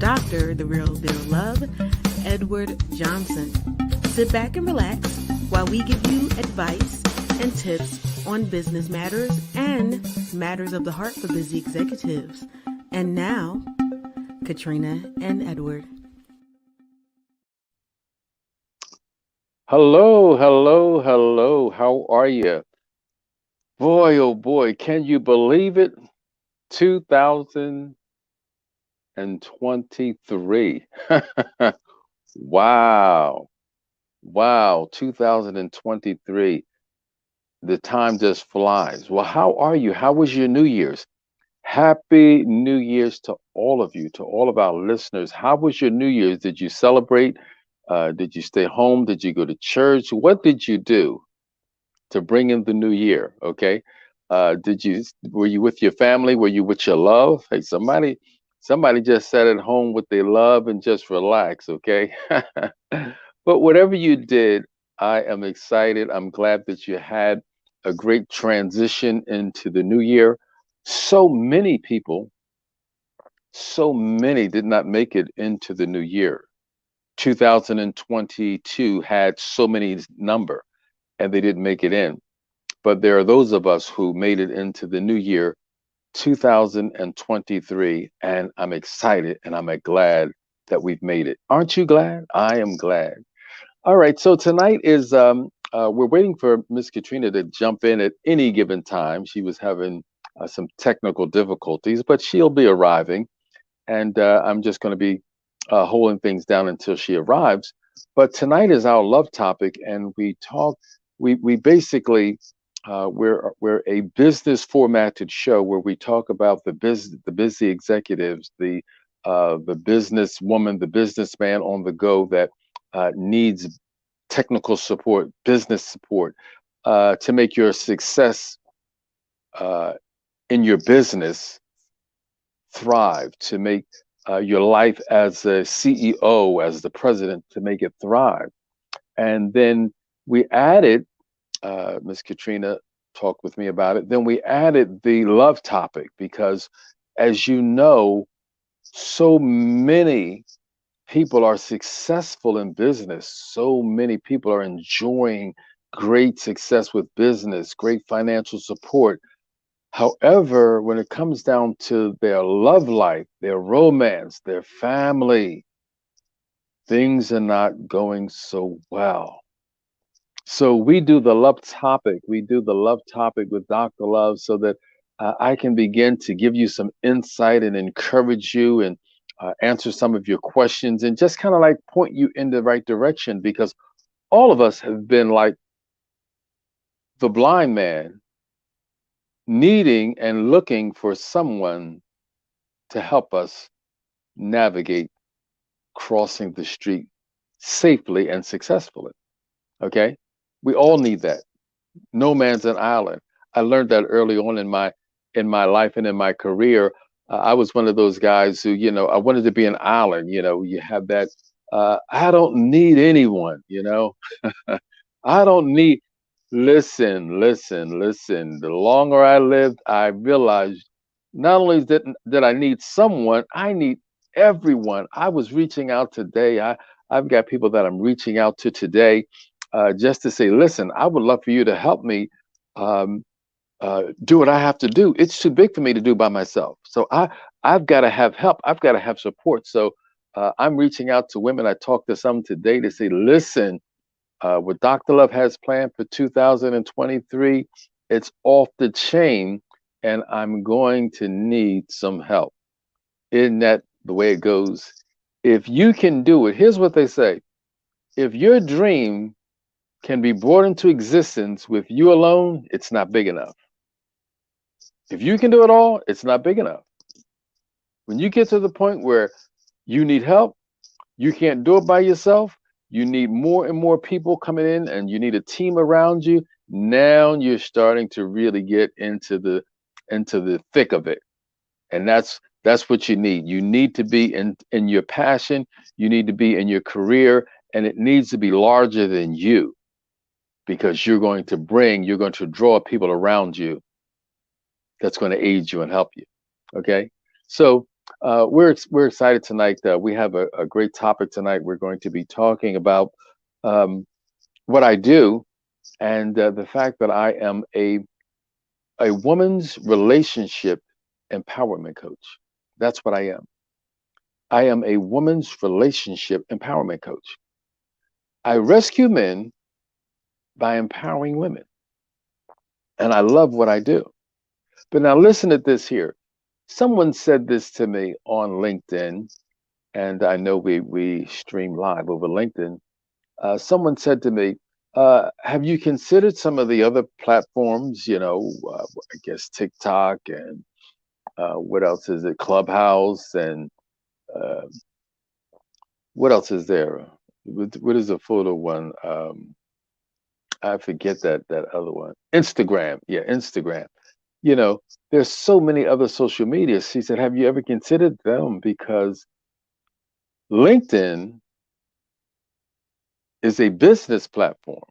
Dr. The Real Deal Love, Edward Johnson. Sit back and relax while we give you advice and tips on business matters and matters of the heart for busy executives. And now, Katrina and Edward. Hello, hello, hello. How are you? Boy, oh boy, can you believe it? 2023. Wow. Wow, 2023. The time just flies. Well, how are you? How was your New Year's? Happy New Year's to all of you, to all of our listeners. How was your New Year's? Did you celebrate? Did you stay home? Did you go to church? What did you do to bring in the new year? Okay. Were you with your family? Were you with your love? Hey, somebody just sat at home with their love and just relax. Okay. But whatever you did, I am excited. I'm glad that you had a great transition into the new year. So many people, so many did not make it into the new year. 2022 had so many number and they didn't make it in. But there are those of us who made it into the new year, 2023, and I'm excited and I'm glad that we've made it. Aren't you glad? I am glad. All right, so tonight is we're waiting for Miss Katrina to jump in at any given time. She was having some technical difficulties, but she'll be arriving, and I'm just going to be holding things down until she arrives. But tonight is our love topic, and we talk. We basically we're a business formatted show where we talk about the busy executives, the business woman, the businessman on the go that needs technical support, business support to make your success uh, in your business thrive, to make your life as a CEO, as the president, to make it thrive. And then we added, Miss Katrina talked with me about it, then we added the love topic because, as you know, so many people are successful in business. So many people are enjoying great success with business, great financial support. However, when it comes down to their love life, their romance, their family, things are not going so well. So we do the love topic. We do the love topic with Dr. Love so that I can begin to give you some insight and encourage you and answer some of your questions and just kind of like point you in the right direction because all of us have been like the blind man needing and looking for someone to help us navigate crossing the street safely and successfully. Okay? We all need that. No man's an island. I learned that early on in my life and in my career. I was one of those guys who, I wanted to be an island. You have that. I don't need anyone. I don't need. Listen, listen, listen. The longer I lived, I realized not only that I need someone, I need everyone. I was reaching out today. I've got people that I'm reaching out to today just to say, listen, I would love for you to help me um, do what I have to do. It's too big for me to do by myself. So I've got to have help. I've got to have support. So I'm reaching out to women. I talked to some today to say, listen, what Dr. Love has planned for 2023, it's off the chain, and I'm going to need some help. Isn't that the way it goes? If you can do it, here's what they say. If your dream can be brought into existence with you alone, it's not big enough. If you can do it all, it's not big enough. When you get to the point where you need help, you can't do it by yourself, you need more and more people coming in and you need a team around you. Now you're starting to really get into the thick of it. And that's what you need. You need to be in your passion, you need to be in your career, and it needs to be larger than you because you're going to draw people around you that's going to aid you and help you. Okay. So We're excited tonight. We have a great topic tonight. We're going to be talking about um, what I do and the fact that I am a woman's relationship empowerment coach. That's what I am. I am a woman's relationship empowerment coach. I rescue men by empowering women, and I love what I do. But now listen to this here. Someone said this to me on LinkedIn, and I know we stream live over LinkedIn. Someone said to me, "Have you considered some of the other platforms? I guess TikTok and what else is it? Clubhouse and uh, what else is there? What is the photo one? I forget that other one. Instagram, yeah, Instagram. You know, there's so many other social medias." She said, "Have you ever considered them? Because LinkedIn is a business platform."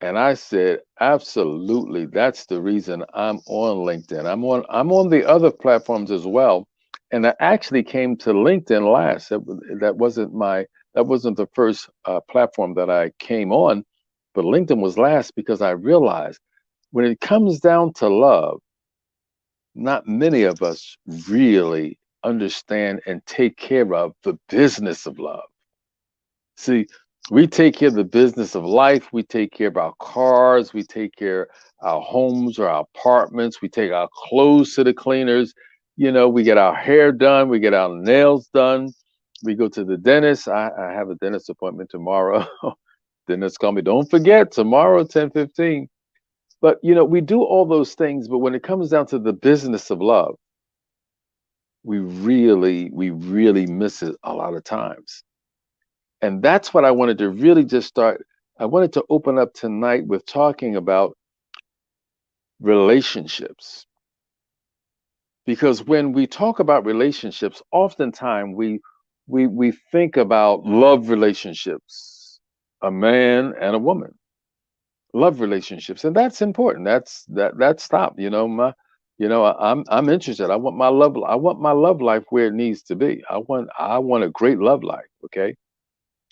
And I said, absolutely. That's the reason I'm on LinkedIn. I'm on the other platforms as well. And I actually came to LinkedIn last. That wasn't the first platform that I came on, but LinkedIn was last because I realized when it comes down to love, not many of us really understand and take care of the business of love. See, we take care of the business of life. We take care of our cars. We take care of our homes or our apartments. We take our clothes to the cleaners. We get our hair done. We get our nails done. We go to the dentist. I have a dentist appointment tomorrow. Dentist call me. Don't forget tomorrow, 10:15. But we do all those things. But when it comes down to the business of love, we really miss it a lot of times. And that's what I wanted to really just start. I wanted to open up tonight with talking about relationships. Because when we talk about relationships, oftentimes we think about love relationships, a man and a woman, love relationships, and that's important. That's stop. I'm interested. I want my love life where it needs to be. I want a great love life. Okay.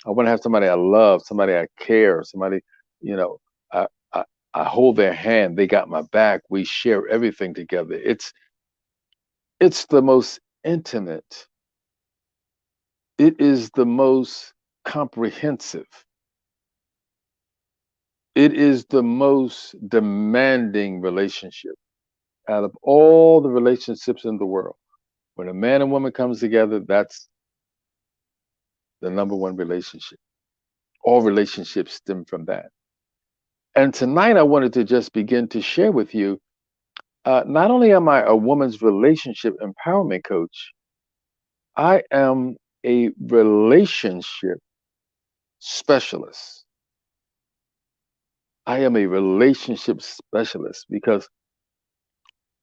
I want to have somebody I love, somebody I care, somebody, you know, I, I I hold their hand. They got my back. We share everything together. It's the most intimate. It is the most comprehensive. It is the most demanding relationship out of all the relationships in the world. When a man and woman comes together, that's the number one relationship. All relationships stem from that. And tonight I wanted to just begin to share with you. Not only am I a woman's relationship empowerment coach, I am a relationship specialist. I am a relationship specialist because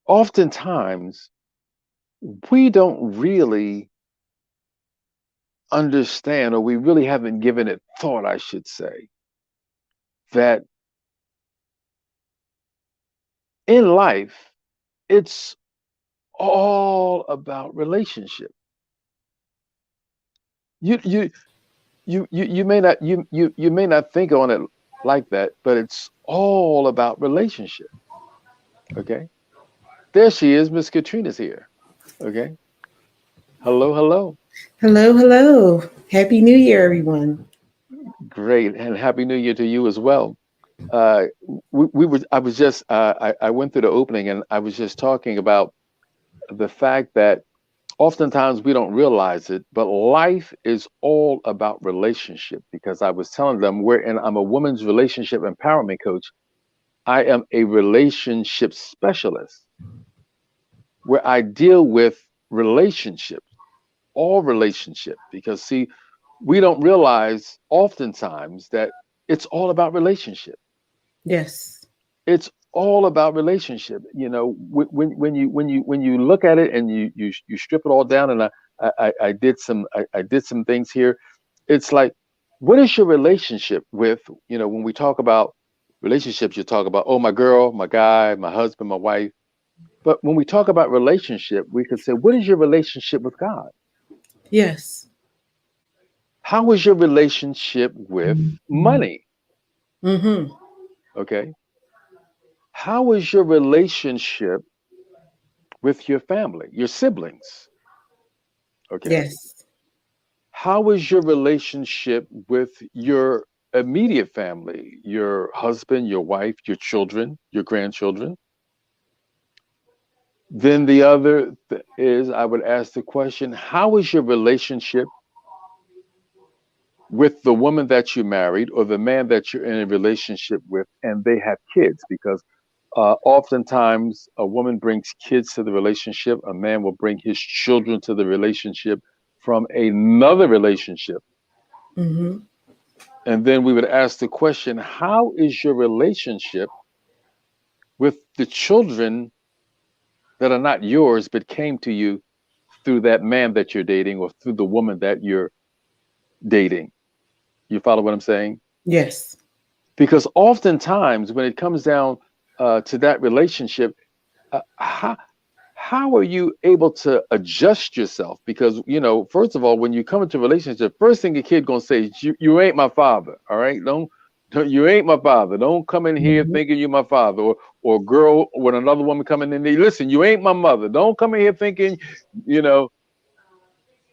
oftentimes we don't really understand, or we really haven't given it thought, I should say, that in life, it's all about relationship. You you may not think on it like that, but it's all about relationship. Okay. There she is, Miss Katrina's here. Okay. Hello, hello. Hello, hello. Happy New Year, everyone. Great. And happy new year to you as well. Uh we were I was just I went through the opening and I was just talking about the fact that oftentimes we don't realize it, but life is all about relationship because I was telling them I'm a woman's relationship empowerment coach. I am a relationship specialist where I deal with relationships, all relationship, because see, we don't realize oftentimes that it's all about relationship. Yes. It's all about relationship. When you look at it and you strip it all down, and I did some things here. It's like, what is your relationship with? When we talk about relationships, you talk about, oh, my girl, my guy, my husband, my wife. But when we talk about relationship, we could say, what is your relationship with God? Yes. How is your relationship with money? Mm-hmm. Okay. How is your relationship with your family, your siblings? Okay. Yes. How is your relationship with your immediate family, your husband, your wife, your children, your grandchildren? Then the other is I would ask the question, how is your relationship with the woman that you married or the man that you're in a relationship with and they have kids? Because oftentimes a woman brings kids to the relationship, a man will bring his children to the relationship from another relationship. Mm-hmm. And then we would ask the question, how is your relationship with the children that are not yours but came to you through that man that you're dating or through the woman that you're dating? You follow what I'm saying? Yes. Because oftentimes when it comes down to that relationship, uh, how how are you able to adjust yourself? Because first of all, when you come into a relationship, first thing a kid gonna say is, "You ain't my father." All right, don't you ain't my father. Don't come in here Mm-hmm. thinking you're my father, or girl when another woman coming in there. Listen, you ain't my mother. Don't come in here thinking, you know,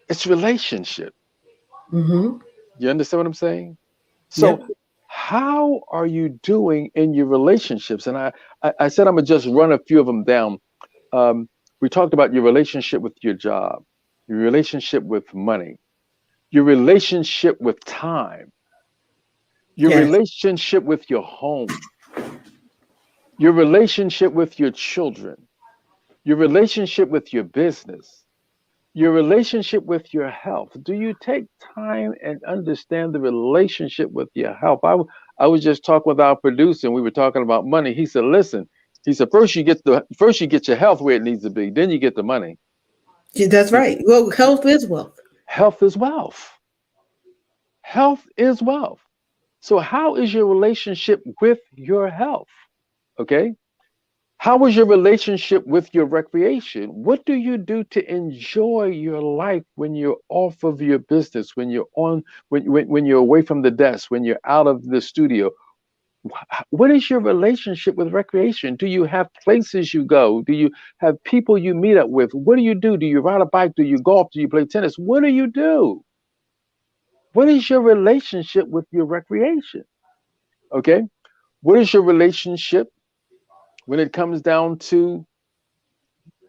it's relationship. Mm-hmm. You understand what I'm saying? So Yep. how are you doing in your relationships? And I said I'm gonna just run a few of them down. Um, we talked about your relationship with your job, your relationship with money, your relationship with time, your Yes. relationship with your home, your relationship with your children, your relationship with your business, your relationship with your health. Do you take time and understand the relationship with your health? I was just talking with our producer and we were talking about money. He said, listen, he said, first you get your health where it needs to be, then you get the money. Yeah, that's He- right. Well, health is wealth. Health is wealth. Health is wealth. So how is your relationship with your health? Okay. How is your relationship with your recreation? What do you do to enjoy your life when you're off of your business, when you're on, when you're away from the desk, when you're out of the studio? What is your relationship with recreation? Do you have places you go? Do you have people you meet up with? What do you do? Do you ride a bike? Do you golf? Do you play tennis? What do you do? What is your relationship with your recreation? Okay. What is your relationship when it comes down to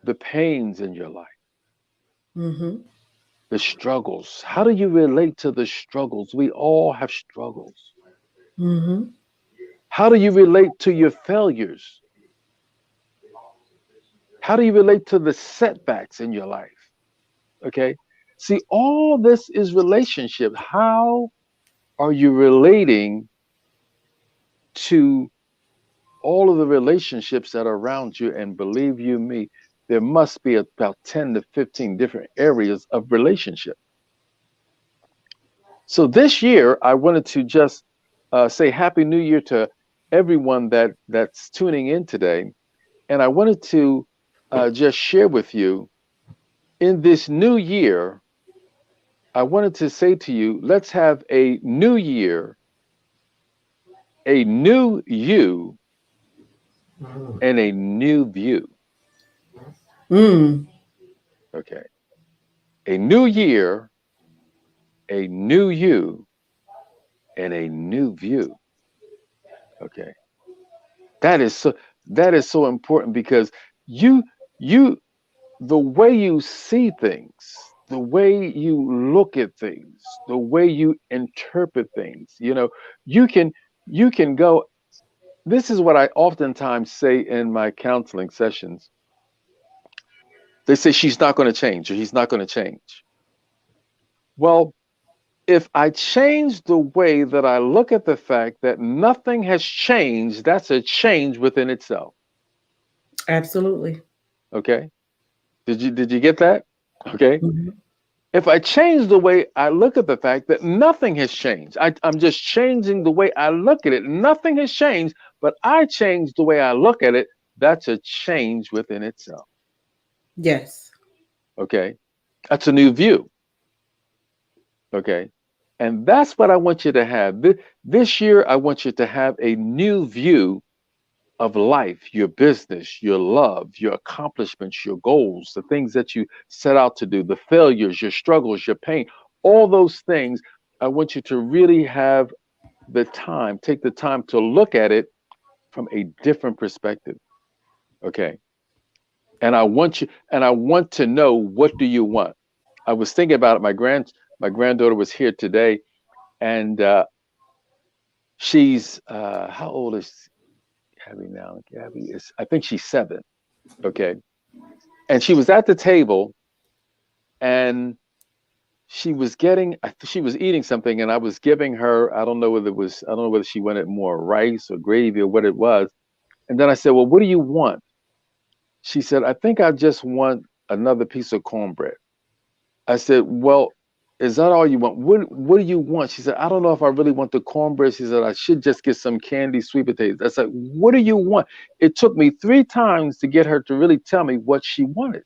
the pains in your life, Mm-hmm. the struggles? How do you relate to the struggles? We all have struggles. Mm-hmm. How do you relate to your failures? How do you relate to the setbacks in your life? Okay. See, all this is relationship. How are you relating to all of the relationships that are around you? And believe you me, there must be about 10 to 15 different areas of relationship. So this year, I wanted to just say Happy New Year to everyone that's tuning in today. And I wanted to just share with you in this new year, I wanted to say to you, let's have a new year, a new you, and a new view. Mm. Okay. A new year, a new you, and a new view. Okay. That is so that is so important because you you the way you see things, the way you look at things, the way you interpret things, you can go. This is what I oftentimes say in my counseling sessions. They say she's not going to change or he's not going to change. Well, if I change the way that I look at the fact that nothing has changed, that's a change within itself. Absolutely. Okay? Did you get that? Okay? Mm-hmm. If I change the way I look at the fact that nothing has changed, I'm just changing the way I look at it. Nothing has changed, but I changed the way I look at it. That's a change within itself. Yes. Okay. That's a new view. Okay. And that's what I want you to have. This year, I want you to have a new view of life, your business, your love, your accomplishments, your goals, the things that you set out to do, the failures, your struggles, your pain, all those things. I want you to really have the time, take the time to look at it from a different perspective. Okay. And I want to know, what do you want? I was thinking about it. My granddaughter was here today, and she's how old is Gabby now? Gabby is, I think she's 7. Okay. And she was at the table, and she was eating something, and I was giving her, I don't know whether she wanted more rice or gravy or what it was. And then I said, well, what do you want? She said, I think I just want another piece of cornbread. I said, well, is that all you want? What do you want? She said, I don't know if I really want the cornbread. She said, I should just get some candy sweet potatoes. I said, what do you want? It took me 3 times to get her to really tell me what she wanted.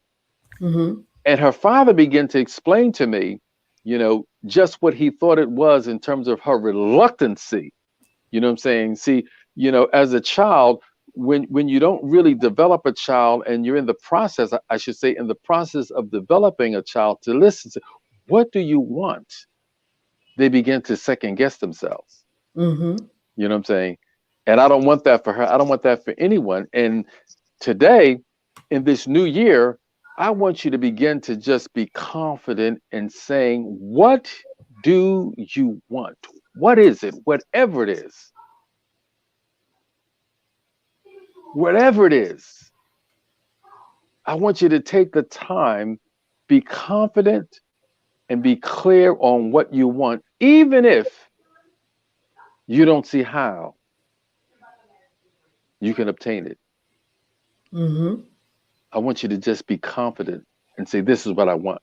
Mm-hmm. And her father began to explain to me, just what he thought it was in terms of her reluctancy. You know what I'm saying? See, as a child, when you don't really develop a child, and you're in the process, I should say, in the process of developing a child, to listen to, what do you want? They begin to second guess themselves. Mm-hmm. You know what I'm saying? And I don't want that for her. I don't want that for anyone. And today, in this new year, I want you to begin to just be confident in saying, what do you want? What is it? Whatever it is, whatever it is, I want you to take the time, be confident, and be clear on what you want, even if you don't see how you can obtain it. Mm-hmm. I want you to just be confident and say, this is what I want.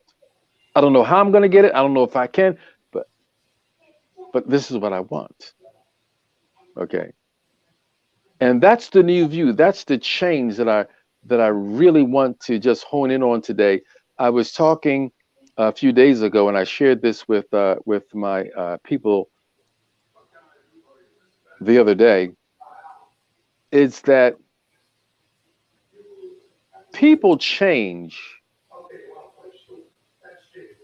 I don't know how I'm going to get it. I don't know if I can, but this is what I want. Okay. And that's the new view. That's the change that I really want to just hone in on today. I was talking a few days ago, and I shared this with my people the other day. It's that people change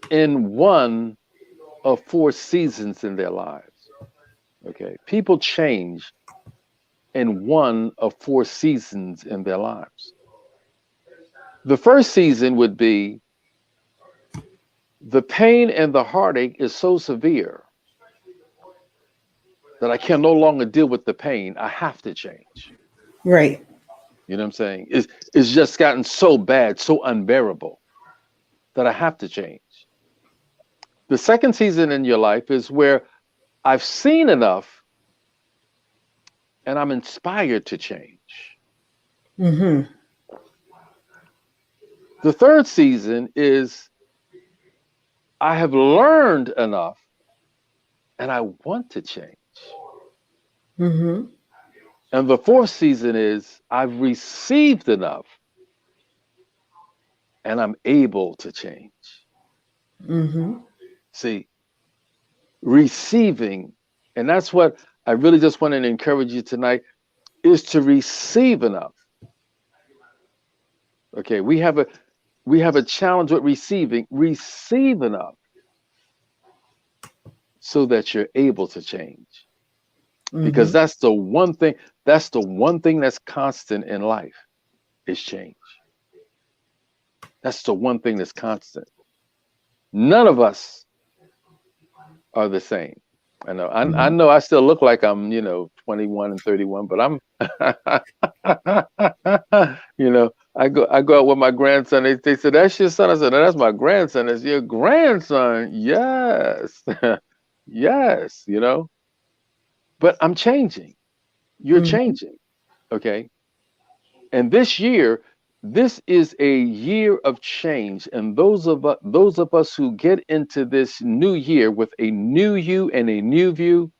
in one of 4 seasons in their lives. Okay. People change in one of 4 seasons in their lives. The first season would be, the pain and the heartache is so severe that I can no longer deal with the pain. I have to change. Right. You know what I'm saying? It's just gotten so bad, so unbearable, that I have to change. The second season in your life is where I've seen enough and I'm inspired to change. Mm-hmm. The third season is, I have learned enough and I want to change. Mm-hmm. And the fourth season is, I've received enough and I'm able to change. Mm-hmm. See, receiving, and that's what I really just want to encourage you tonight, is to receive enough. Okay, we have a challenge with receiving. Receive enough so that you're able to change. Because Mm-hmm. that's the one thing that's constant in life, is change. That's the one thing that's constant. None of us are the same. I know. I Mm-hmm. know. I still look like I'm, 21 and 31, but I'm, I go out with my grandson. They said, "That's your son." I said, "No, that's my grandson." It's your grandson. Yes, yes. But I'm changing. You're Mm-hmm. changing. Okay. And this is a year of change. And those of us who get into this new year with a new you and a new view,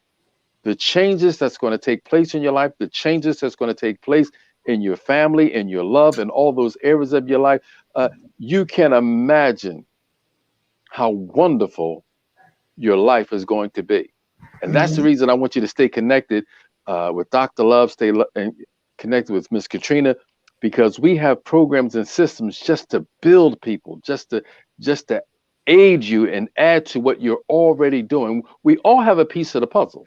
the changes that's going to take place in your life, the changes that's going to take place in your family, in your love, in all those areas of your life, you can imagine how wonderful your life is going to be. And that's the Mhm. reason I want you to stay connected with Dr. Love, and connected with Miss Katrina, because we have programs and systems just to build people, just to aid you and add to what you're already doing. We all have a piece of the puzzle.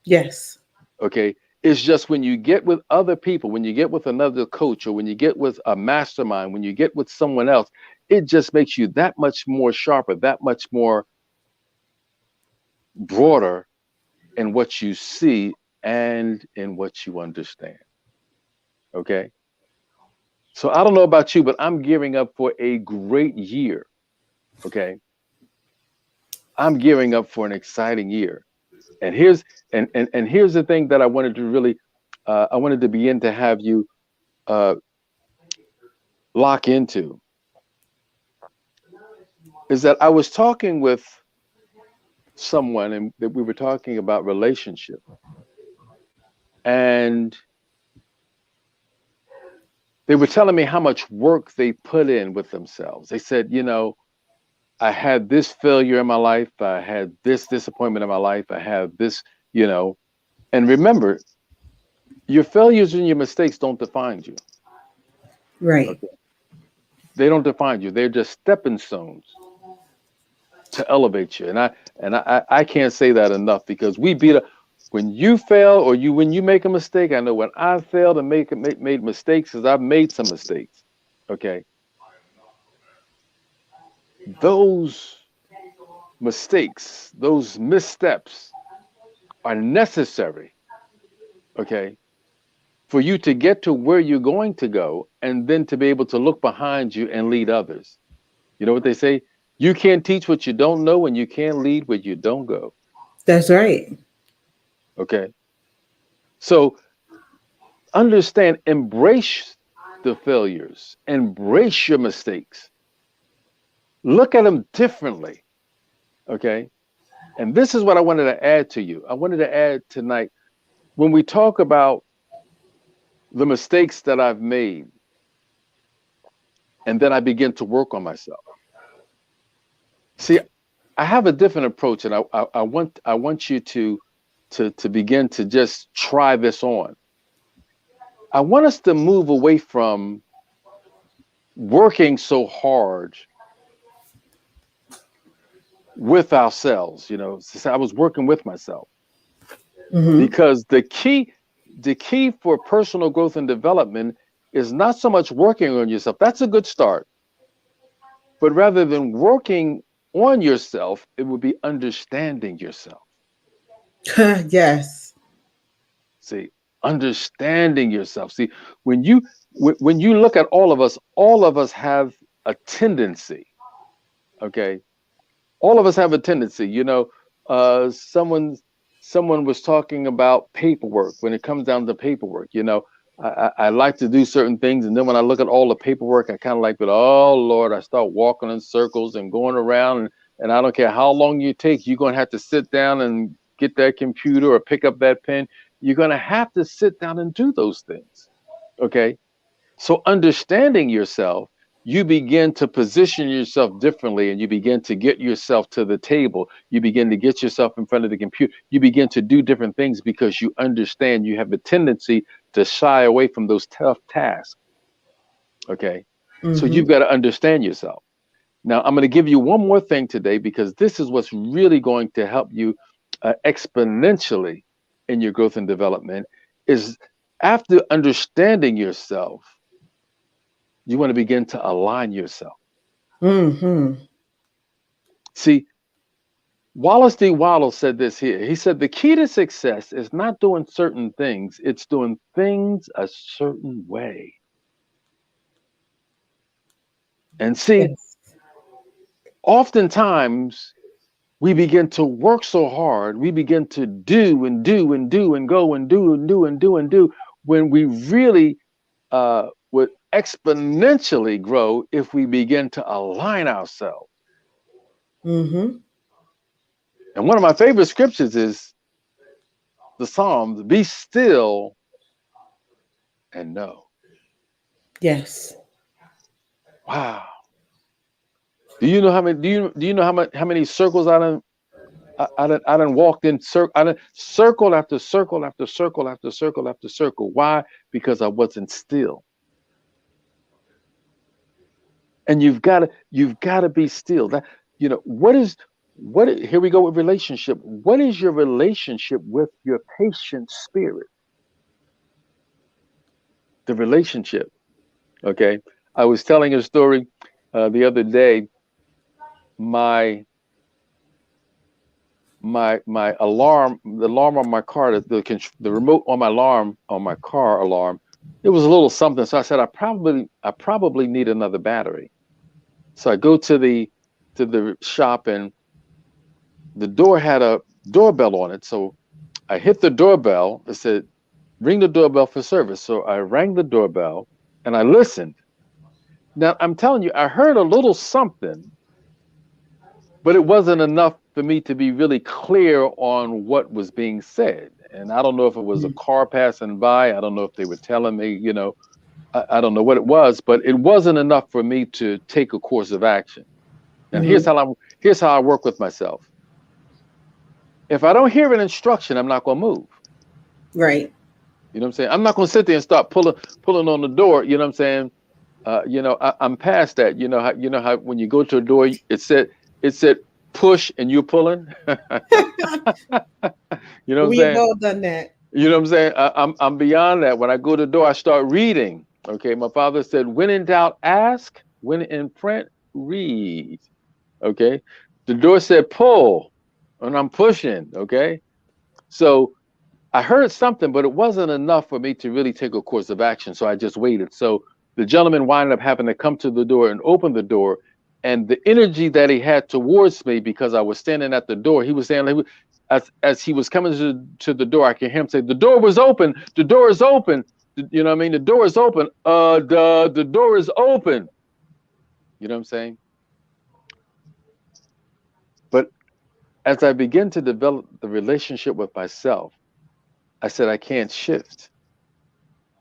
Yes, Okay. It's just when you get with other people, when you get with another coach, or when you get with a mastermind, when you get with someone else, it just makes you that much more sharper, that much more broader in what you see and in what you understand. Okay. So I don't know about you, but I'm gearing up for a great year. Okay. I'm gearing up for an exciting year. And here's the thing that I wanted to really I wanted to begin to have you uh, lock into, is that I was talking with someone, and that we were talking about relationship, and they were telling me how much work they put in with themselves. They said, I had this failure in my life, I had this disappointment in my life, I have this, you know, and remember, your failures and your mistakes don't define you. right. Okay. They don't define you. They're just stepping stones to elevate you. And I can't say that enough, because we beat up when you fail, or when you make a mistake. I know when I failed and made mistakes, because I've made some mistakes. Okay, those mistakes, those missteps are necessary. Okay, for you to get to where you're going to go, and then to be able to look behind you and lead others. You know what they say? You can't teach what you don't know, and you can't lead where you don't go. That's right. Okay, so understand, embrace the failures, embrace your mistakes, look at them differently. Okay, and this is what I wanted to add to you. I wanted to add tonight, when we talk about the mistakes that I've made, and then I begin to work on myself. See, I have a different approach, and I want you to begin to just try this on. I want us to move away from working so hard with ourselves. I was working with myself, Hmm. because the key for personal growth and development is not so much working on yourself. That's a good start. But rather than working on yourself, it would be understanding yourself. Yes. See, understanding yourself. See, when you look at all of us have a tendency. Okay, all of us have a tendency. Someone was talking about paperwork. When it comes down to paperwork, I like to do certain things, and then when I look at all the paperwork, I kind of like, but oh Lord, I start walking in circles and going around, and I don't care how long you take, you're gonna have to sit down and get that computer or pick up that pen. You're gonna have to sit down and do those things. Okay, so understanding yourself, you begin to position yourself differently, and you begin to get yourself to the table. You begin to get yourself in front of the computer. You begin to do different things, because you understand you have a tendency to shy away from those tough tasks. Okay. So Hmm. you've got to understand yourself. Now, I'm going to give you one more thing today, because this is what's really going to help you exponentially in your growth and development. Is after understanding yourself, you want to begin to align yourself. Hmm. See, Wallace D. Waddle said this here. He said, the key to success is not doing certain things, it's doing things a certain way. And see, Yes. oftentimes we begin to work so hard, we begin to do and do and do and go and do and do and do and do, when we really would exponentially grow if we begin to align ourselves. Hmm. And one of my favorite scriptures is the Psalms, be still and know. Yes. Wow. Do you know how many? Do you know how many circles I done walked in circle. I done circle after circle after circle after circle after circle. Why? Because I wasn't still. And you've got to be still. That what is here we go with relationship. What is your relationship with your patient spirit? The relationship. Okay. I was telling a story the other day. My my alarm, the alarm on my car, the remote on my alarm on my car alarm, it was a little something. So I said I probably need another battery. So I go to the shop, and the door had a doorbell on it. So I hit the doorbell. It said ring the doorbell for service. So I rang the doorbell and I listened. Now I'm telling you, I heard a little something, but it wasn't enough for me to be really clear on what was being said. And I don't know if it was a car passing by. I don't know if they were telling me, I don't know what it was, but it wasn't enough for me to take a course of action. And Mm-hmm. here's how I work with myself. If I don't hear an instruction, I'm not going to move. Right. You know what I'm saying? I'm not going to sit there and start pulling on the door. You know what I'm saying? I'm past that. You know how when you go to a door, it said push and you're pulling. You know what I'm We've saying? all done that. You know what I'm saying? I'm beyond that. When I go to the door, I start reading. Okay, my father said, "When in doubt, ask. When in print, read." Okay, the door said pull, and I'm pushing. Okay, so I heard something, but it wasn't enough for me to really take a course of action. So I just waited. So the gentleman wound up having to come to the door and open the door. And the energy that he had towards me, because I was standing at the door, he was saying, like, as he was coming to the door, I could hear him say, "The door was open. The door is open." You know what I mean? The door is open. The door is open. You know what I'm saying? But as I begin to develop the relationship with myself, I said, I can't shift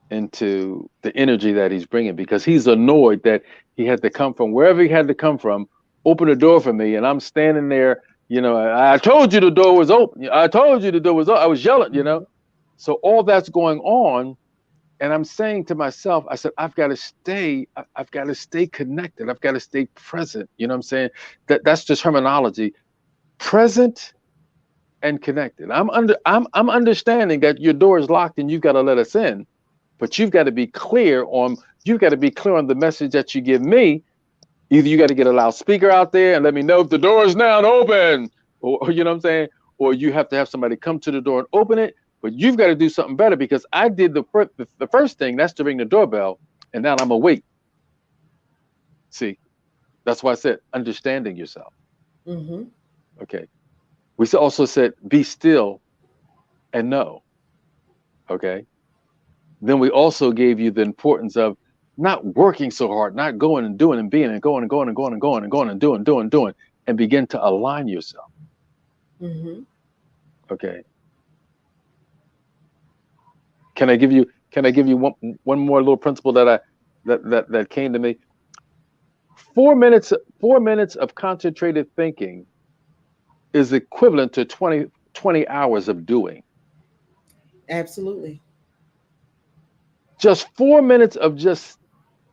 into the energy that he's bringing, because he's annoyed that he had to come from wherever he had to come from, open the door for me, and I'm standing there. I told you the door was open. I told you the door was open. I was yelling. So all that's going on, and I'm saying to myself, I said, I've got to stay. I've got to stay connected. I've got to stay present. You know what I'm saying? That's the terminology: present and connected. I'm understanding that your door is locked and you've got to let us in, but you've got to be clear on the message that you give me. Either you got to get a loudspeaker out there and let me know if the door is now open, or you know what I'm saying, or you have to have somebody come to the door and open it. But you've got to do something better, because I did the first thing, that's to ring the doorbell, and now I'm awake. See, that's why I said understanding yourself. Mm-hmm. Okay. We also said be still and know. Okay. Then we also gave you the importance of not working so hard, not going and doing and being and going and going and going and going and going and doing, and begin to align yourself. Mm-hmm. Okay. Can I give you one more little principle that came to me? 4 minutes of concentrated thinking is equivalent to 20 hours of doing. Absolutely. Just 4 minutes of just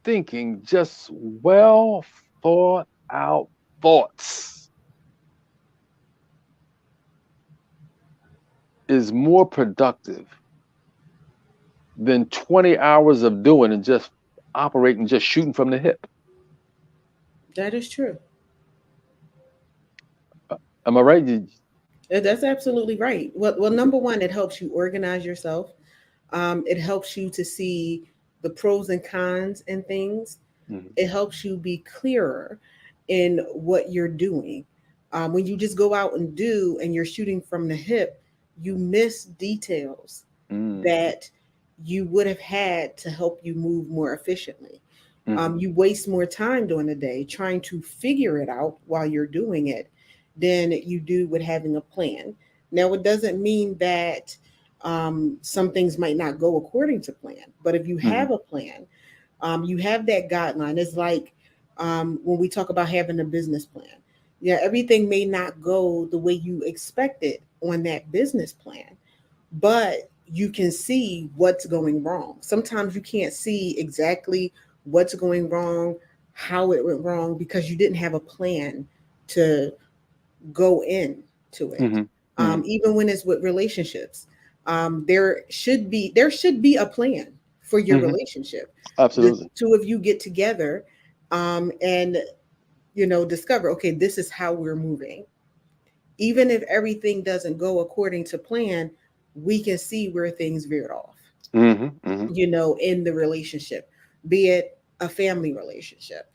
thinking, just well thought out thoughts, is more productive than 20 hours of doing and just operating, just shooting from the hip. That is true. Am I right? That's absolutely right. Well, number one, it helps you organize yourself. It helps you to see the pros and cons and things. Mhm. It helps you be clearer in what you're doing. When you just go out and do and you're shooting from the hip, you miss details Mm. that you would have had to help you move more efficiently. Mhm. You waste more time during the day trying to figure it out while you're doing it than you do with having a plan. Now, it doesn't mean that some things might not go according to plan. But if you Hmm. have a plan, you have that guideline. It's like when we talk about having a business plan. Yeah, everything may not go the way you expected on that business plan, but you can see what's going wrong. Sometimes you can't see exactly what's going wrong, how it went wrong, because you didn't have a plan to go into it. Hmm. Hmm. Even when it's with relationships, there should be a plan for your Hmm. relationship. The Absolutely. two of you get together, and discover, okay, this is how we're moving. Even if everything doesn't go according to plan, we can see where things veered off, Hmm. Hmm. in the relationship, be it a family relationship,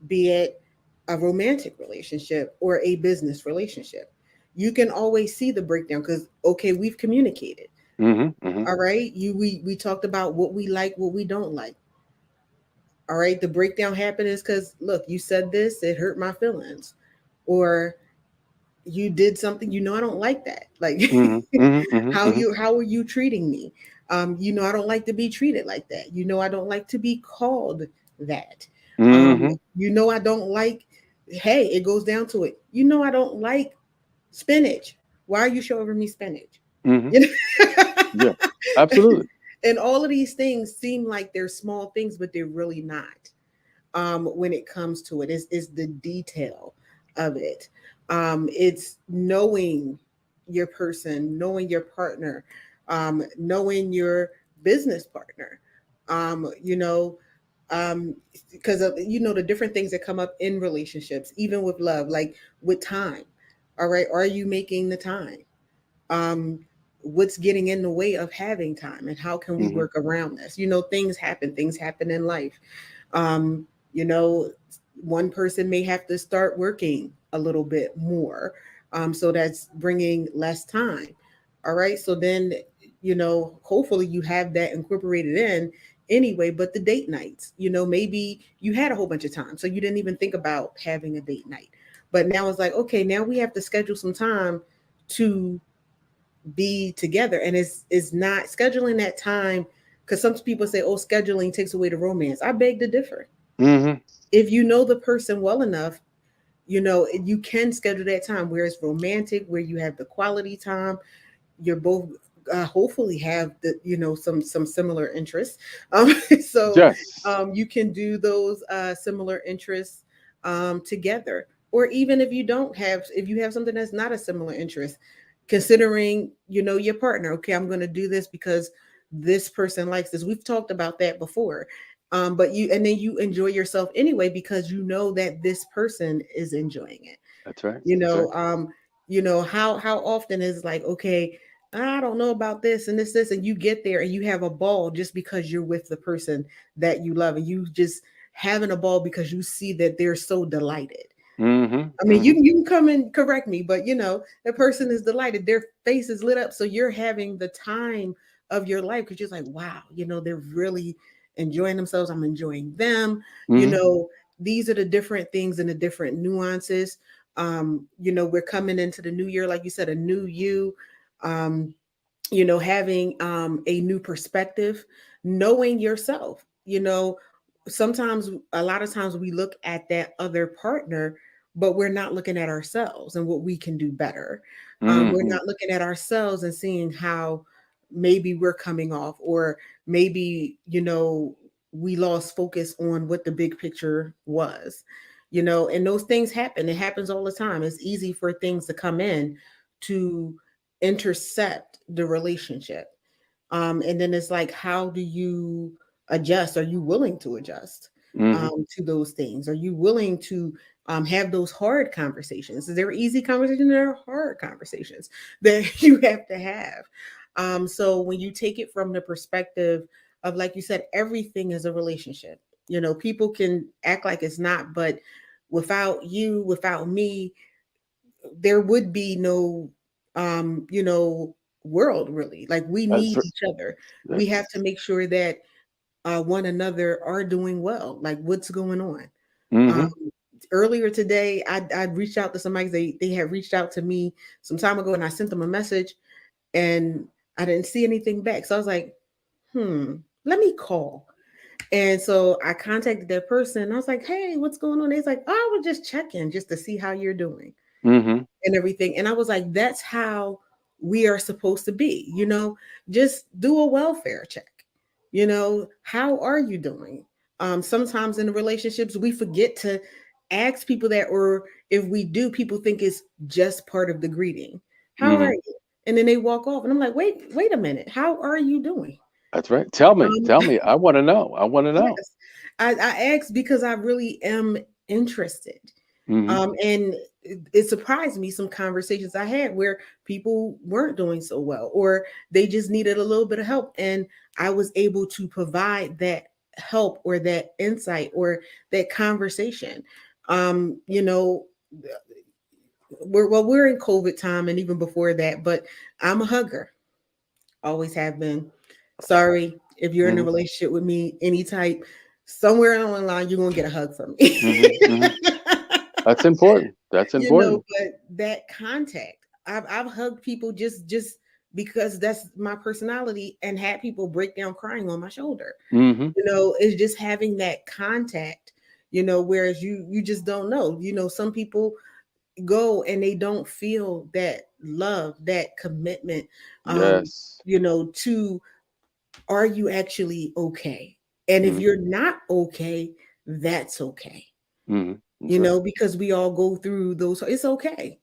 be it a romantic relationship or a business relationship. You can always see the breakdown because, okay, we've communicated. Hmm. Hmm. All right. We talked about what we like, what we don't like. All right. The breakdown happened is because, look, you said this, it hurt my feelings. Or you did something, I don't like that. Like, Hmm. Hmm. Hmm. Hmm. how are you treating me? I don't like to be treated like that. I don't like to be called that. um Hmm. I don't like, hey, it goes down to it, I don't like spinach. Why are you showing me spinach? Hmm. you know Yeah. Absolutely. and all of these things seem like they're small things, but they're really not. When it comes to it, is the detail of it. It's knowing your person, knowing your partner, knowing your business partner. Um, you know, because of the different things that come up in relationships, even with love, like with time. All right, are you making the time? um, what's getting in the way of having time, and how can we Hmm. work around this? Things happen in life. um, you know One person may have to start working a little bit more, so that's bringing less time. All right, so then, hopefully you have that incorporated in anyway. But the date nights, maybe you had a whole bunch of time, so you didn't even think about having a date night, but now it's like, okay, now we have to schedule some time to be together. And it's not scheduling that time, because some people say, oh, scheduling takes away the romance. I beg to differ. Hmm. If you know the person well enough, you can schedule that time where it's romantic, where you have the quality time. You're both hopefully have the some similar interests. So Yes. you can do those similar interests together. Or even if you have something that's not a similar interest, considering your partner, okay, I'm going to do this because this person likes this. We've talked about that before. But you enjoy yourself anyway because you know that this person is enjoying it. That's right. you That's right. know um how often is like, okay, I don't know about this and this, and you get there and you have a ball just because you're with the person that you love, and you just having a ball because you see that they're so delighted. Hmm. I mean, Hmm. you can come and correct me, but the person is delighted, their face is lit up, so you're having the time of your life because you're like, wow, they're really enjoying themselves. I'm enjoying them. You Hmm. know, these are the different things and the different nuances. We're coming into the new year, like you said, a new you. Um, having a new perspective, knowing yourself. Sometimes, a lot of times, we look at that other partner, but we're not looking at ourselves and what we can do better. We're Hmm. not looking at ourselves and seeing how maybe we're coming off, or maybe, we lost focus on what the big picture was. And those things happen. It happens all the time. It's easy for things to come in to intercept the relationship. And then it's like, how do you adjust? Are you willing to adjust Hmm. to those things? Are you willing to have those hard conversations? Is there easy conversations? There are hard conversations that you have to have. So when you take it from the perspective of, like you said, everything is a relationship. People can act like it's not, but without you, without me, there would be no world, really. Like, we That's need right. each other. We have Yes. to make sure that one another are doing well. Like, what's going on? um Hmm. Earlier today, I reached out to somebody. They had reached out to me some time ago, and I sent them a message, and I didn't see anything back. So I was like, let me call. And so I contacted that person. I was like, hey, what's going on? He's like, oh, I was just checking just to see how you're doing Mm-hmm. and everything. And I was like, that's how we are supposed to be, just do a welfare check. How are you doing? Sometimes in the relationships, we forget to ask people that, or if we do, people think it's just part of the greeting. How are Mm-hmm. you? And then they walk off. And I'm like, wait a minute. How are you doing? That's right. Tell me. Um, Tell me. I want to know. I want to know. yes, I asked because I really am interested. Mm-hmm. And it surprised me some conversations I had where people weren't doing so well, or they just needed a little bit of help. And I was able to provide that help or that insight or that conversation. Um, you know, we're in COVID time and even before that, but I'm a hugger, always have been. Sorry if you're in a Mm-hmm. relationship with me, any type, somewhere along the line, you're gonna get a hug from me. Mm-hmm. Mm-hmm. That's important. That's important. But that contact, I've hugged people just because that's my personality, and had people break down crying on my shoulder. Mm-hmm. It's just having that contact, whereas you just don't know. Some people go and they don't feel that love, that commitment, Yes. to, are you actually okay? And if Mm-hmm. you're not okay, that's okay. Mm-hmm. That's right. Because we all go through those. It's okay.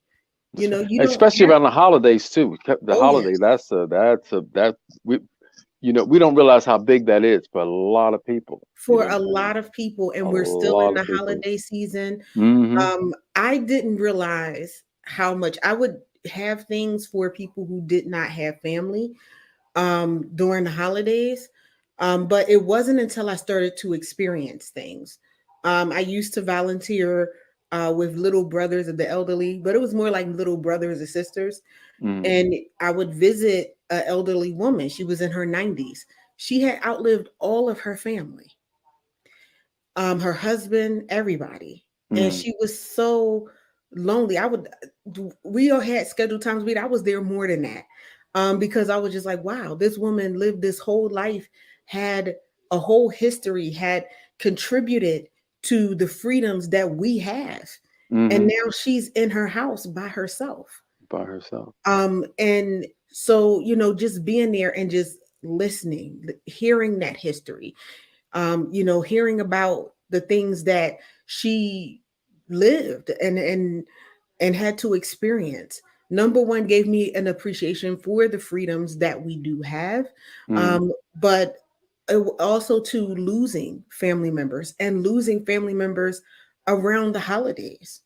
That's right. You don't Especially have. around the holidays too. The Oh holiday. yes, That we we don't realize how big that is for a lot of people. You for know what a I'm saying? lot of people, A and we're still in lot the of people. holiday season. Mm-hmm. I didn't realize how much I would have things for people who did not have family during the holidays. But it wasn't until I started to experience things. I used to volunteer with little brothers of the elderly, but it was more like little brothers and sisters. Mm-hmm. And I would visit an elderly woman. She was in her 90s. She had outlived all of her family, her husband, everybody. And Mm-hmm. she was so lonely. We all had scheduled times to meet. I was there more than that. Because I was just like, wow, this woman lived this whole life, had a whole history, had contributed to the freedoms that we have. And Mm-hmm. now she's in her house by herself. By herself. And so, just being there and just listening, hearing that history, hearing about the things that she lived and had to experience. Number one, gave me an appreciation for the freedoms that we do have, Mm-hmm. but also to losing family members and losing family members around the holidays.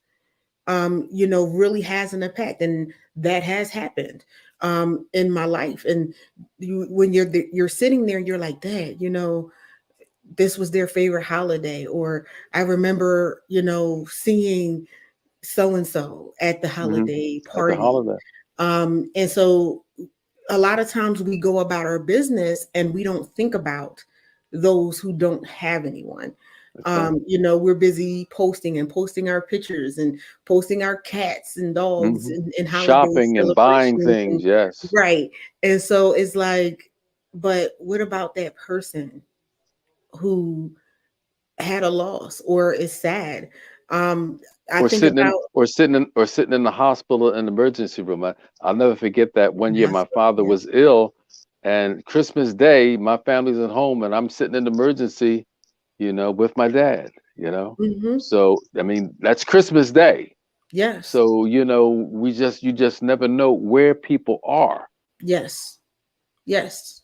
Really has an impact, and that has happened in my life. And when you're sitting there, you're like, Dad, this was their favorite holiday, or I remember, seeing so and so at the Mm-hmm. holiday At the party. holiday. And so a lot of times we go about our business and we don't think about those who don't have anyone. That's right. We're busy posting our pictures and posting our cats and dogs Mm-hmm. and holiday Shopping and buying celebrations, things. Yes. right. And so it's like, but what about that person who had a loss or is sad? Um, I Or think sitting in about the hospital in the emergency room. I'll never forget that one year my hospital. father Yeah. was ill, and Christmas Day my family's at home and I'm sitting in the emergency, with my dad. Hmm. So I mean that's Christmas Day. Yes. So you just never know where people are, Yes. Yes.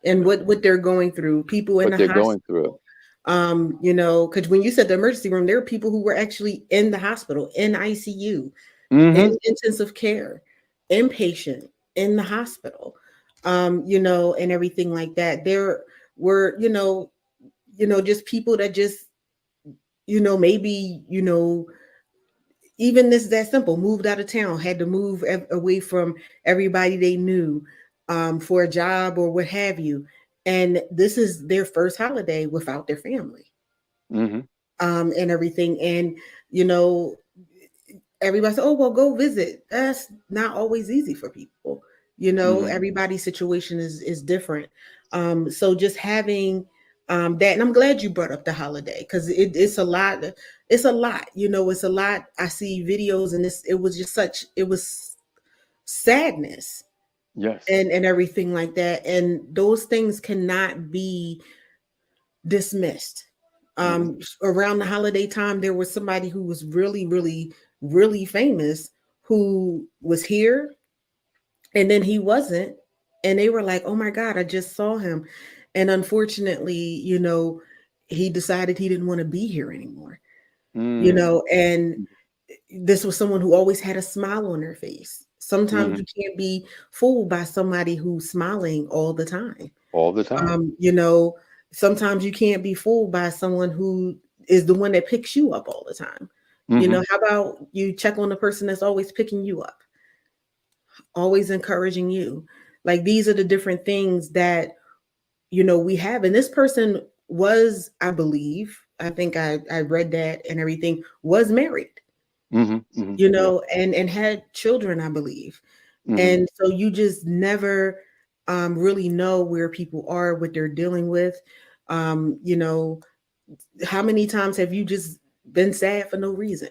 And what they're going through, people in what the they're going through. hospital. Because when you said the emergency room, there are people who were actually in the hospital, in ICU, Mm-hmm. in intensive care, inpatient, in the hospital, and everything like that. There were, just people that just, maybe, even this that simple, moved out of town, had to move away from everybody they knew, for a job or what have you. And this is their first holiday without their family, Mm-hmm. and everything. And, you know, everybody said, oh, well, go visit. That's not always easy for people. You know, Hmm. everybody's situation is different. So just having that, and I'm glad you brought up the holiday because it's a lot. It's a lot. You know, it's a lot. I see videos, and it was just such. It was sadness Yes. and everything like that, and those things cannot be dismissed. Hmm. Around the holiday time, there was somebody who was really, really, really famous who was here, and then he wasn't, and they were like, "Oh my God, I just saw him," and unfortunately, you know, he decided he didn't want to be here anymore. You Mm. know, and this was someone who always had a smile on their face. Sometimes Hmm. you can't be fooled by somebody who's smiling all the time. All the time. You know, sometimes you can't be fooled by someone who is the one that picks you up all the time. You Hmm. know, how about you check on the person that's always picking you up, always encouraging you? Like these are the different things that, you know, we have. And this person was, I believe, I think I read that and everything, was married, Hmm. Hmm. you Yeah. know, and had children, I believe. Hmm. And so you just never really know where people are, what they're dealing with. You know, how many times have you just been sad for no reason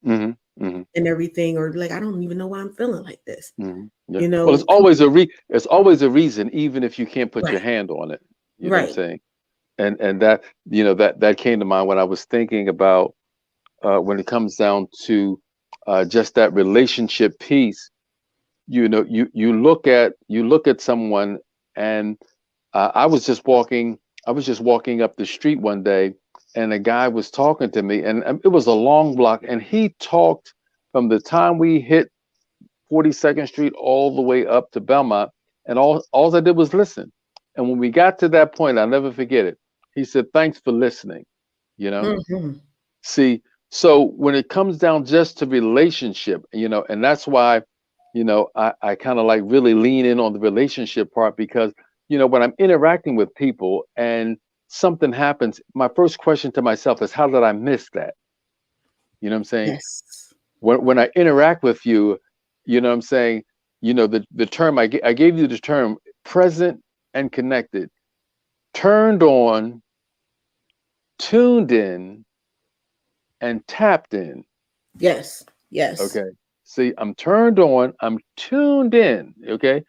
Hmm. Hmm. and everything, or like, I don't even know why I'm feeling like this, Hmm. Yeah. you Well, it's know? always it's always a reason, even if you can't put your Right, hand on it. You know what I'm right. saying? And that, that came to mind when I was thinking about, when it comes down to, just that relationship piece. You look at someone, and, I was just walking up the street one day, and a guy was talking to me, and, it was a long block, and he talked from the time we hit 42nd Street all the way up to Belmont, and all I did was listen. And when we got to that point, I'll never forget it. He said, "Thanks for listening." You know, Hmm. see, so when it comes down just to relationship, and that's why, I kind of like really lean in on the relationship part, because, when I'm interacting with people and something happens, my first question to myself is, how did I miss that? You know what I'm saying? Yes. When I interact with you, you know what I'm saying? The term I gave you, the term present and connected, turned on, tuned in, and tapped in. Yes. Yes. Okay. See, I'm turned on, I'm tuned in. Okay.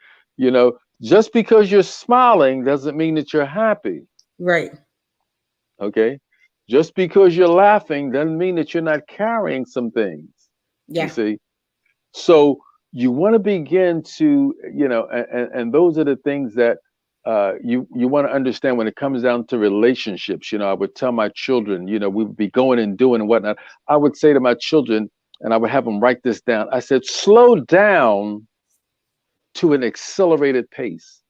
Just because you're smiling doesn't mean that you're happy. Right. Okay. Just because you're laughing doesn't mean that you're not carrying some things. You Yeah. see? So you want to begin to, and those are the things that, you want to understand when it comes down to relationships. I would tell my children, we would be going and doing and whatnot. I would say to my children, and I would have them write this down. I said, slow down to an accelerated pace.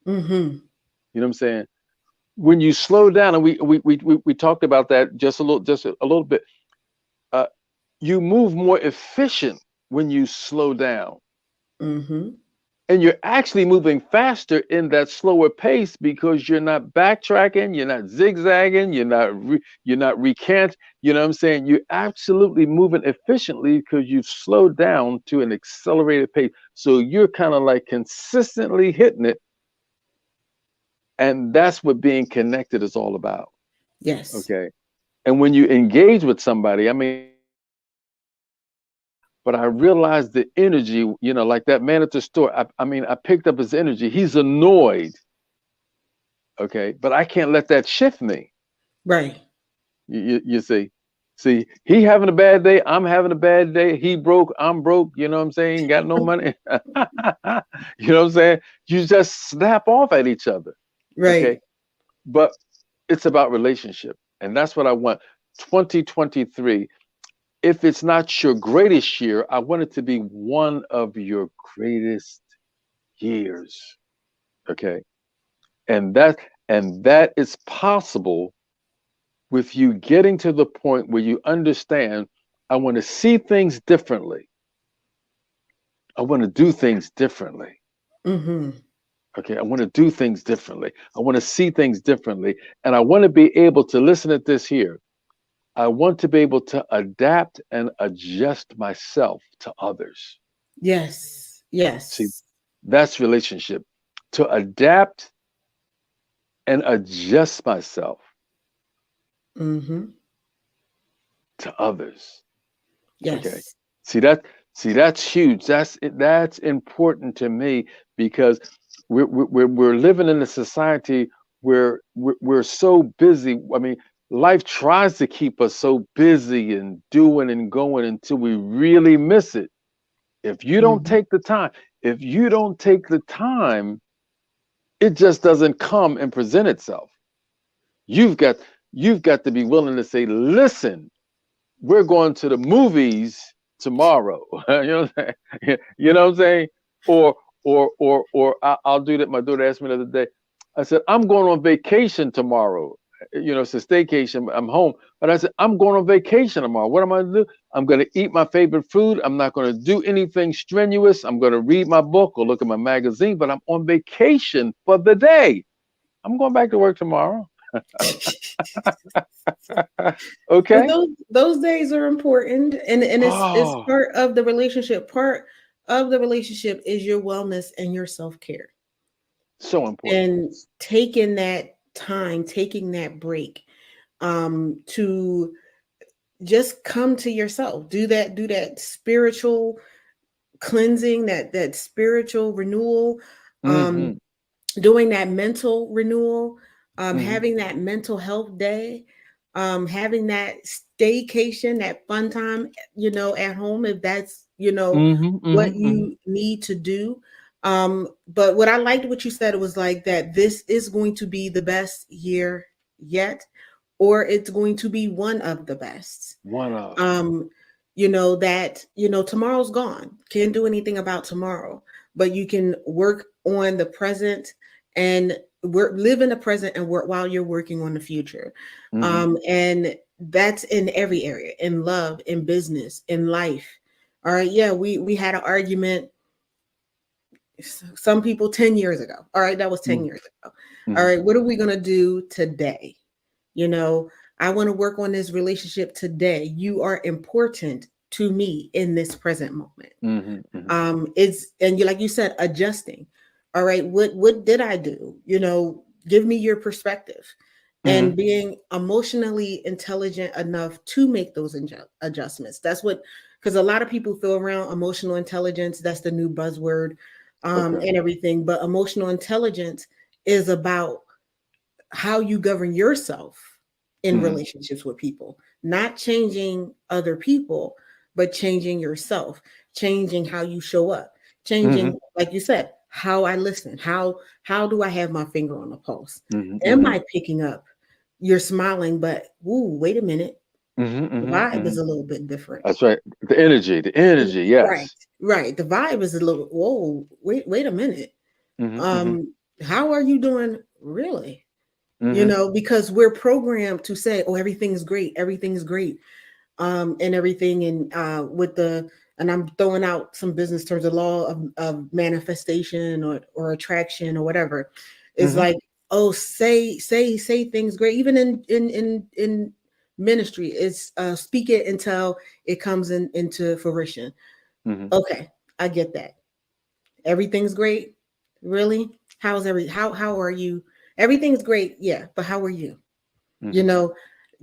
Hmm. You know what I'm saying? When you slow down, and we talked about that just a little bit. Uh, you move more efficient when you slow down, Hmm. and you're actually moving faster in that slower pace, because you're not backtracking, you're not zigzagging, you're not recant. You know what I'm saying? You're absolutely moving efficiently because you've slowed down to an accelerated pace. So you're kind of like consistently hitting it, and that's what being connected is all about. Yes. Okay. And when you engage with somebody, I mean, but I realized the energy, like that man at the store. I mean, I picked up his energy. He's annoyed. Okay, but I can't let that shift me. Right. You see, he having a bad day, I'm having a bad day. He broke, I'm broke. You know what I'm saying? Got no money. You know what I'm saying? You just snap off at each other. Okay, Right. but it's about relationship, and that's what I want. 2023. If it's not your greatest year, I want it to be one of your greatest years. Okay, and that is possible with you getting to the point where you understand, I want to see things differently. I want to do things differently. Hmm. Okay. I want to do things differently. I want to see things differently. And I want to be able to listen at this here. I want to be able to adapt and adjust myself to others. Yes. See, Yes. That's relationship. To adapt and adjust myself Mm-hmm. to others. Okay. Yes. See that? See, that's huge. That's important to me because we're living in a society where we're so busy. I mean, life tries to keep us so busy and doing and going until we really miss it. If you don't Mm-hmm. take the time, if you don't take the time, it just doesn't come and present itself. You've got you've got to be willing to say, listen, we're going to the movies tomorrow. You know what I'm saying? You know what I'm saying? I'll do that. My daughter asked me the other day. I said, I'm going on vacation tomorrow. You know, it's a staycation. I'm home. But I said, I'm going on vacation tomorrow. What am I going to do? I'm going to eat my favorite food. I'm not going to do anything strenuous. I'm going to read my book or look at my magazine, but I'm on vacation for the day. I'm going back to work tomorrow. But Okay? those days are important, and it's Oh, part of the relationship. Part of the relationship is your wellness and your self-care. so important. And taking that time, taking that break, to just come to yourself. Do that spiritual cleansing, that spiritual renewal, Mm-hmm. um, doing that mental renewal, Mm-hmm. having that mental health day, having that staycation, that fun time, at home, if that's, Mm-hmm. what Mm-hmm. Mm-hmm. you need to do. But what I liked what you said was like that this is going to be the best year yet, or it's going to be one of the best. One of. um that tomorrow's gone, can't do anything about tomorrow, but you can work on the present, and live in the present and work while you're working on the future. Mm-hmm. And that's in every area, in love, in business, in life. All right, yeah, we had an argument, some people 10 years ago. All right, that was 10 years ago. All Mm-hmm. right, what are we going to do today? you know I want to work on this relationship today. You are important to me in this present moment. Mm-hmm. Mm-hmm. It's, and you, like you said, adjusting. All right, what did I do? Give me your perspective, Mm-hmm. and being emotionally intelligent enough to make those adjustments. That's what, because a lot of people throw around emotional intelligence, that's the new buzzword, Okay. and everything, but emotional intelligence is about how you govern yourself in Mm-hmm. relationships with people, not changing other people, but changing yourself, changing how you show up, Mm-hmm. changing, like you said, how I listen, how do I have my finger on the pulse? Mm-hmm. Am Mm-hmm. I picking up? You're smiling, but ooh, wait a minute, Mm-hmm. the Mm-hmm. vibe Mm-hmm. is a little bit different. That's right. The energy. The energy. Right, Yes. right. The vibe is a little, whoa, wait a minute. Mm-hmm. Mm-hmm. Um, how are you doing really? Mm-hmm. Because we're programmed to say, oh, everything's great, everything's great, and everything. And with the, and I'm throwing out some business terms, the law of manifestation, or attraction, or whatever, is Mm-hmm. like, oh, say things great. Even in ministry, it's speak it until it comes into fruition. Mm-hmm. Okay, I get that. Everything's great. Really? How are you? Everything's great, yeah, but how are you? you Mm-hmm. know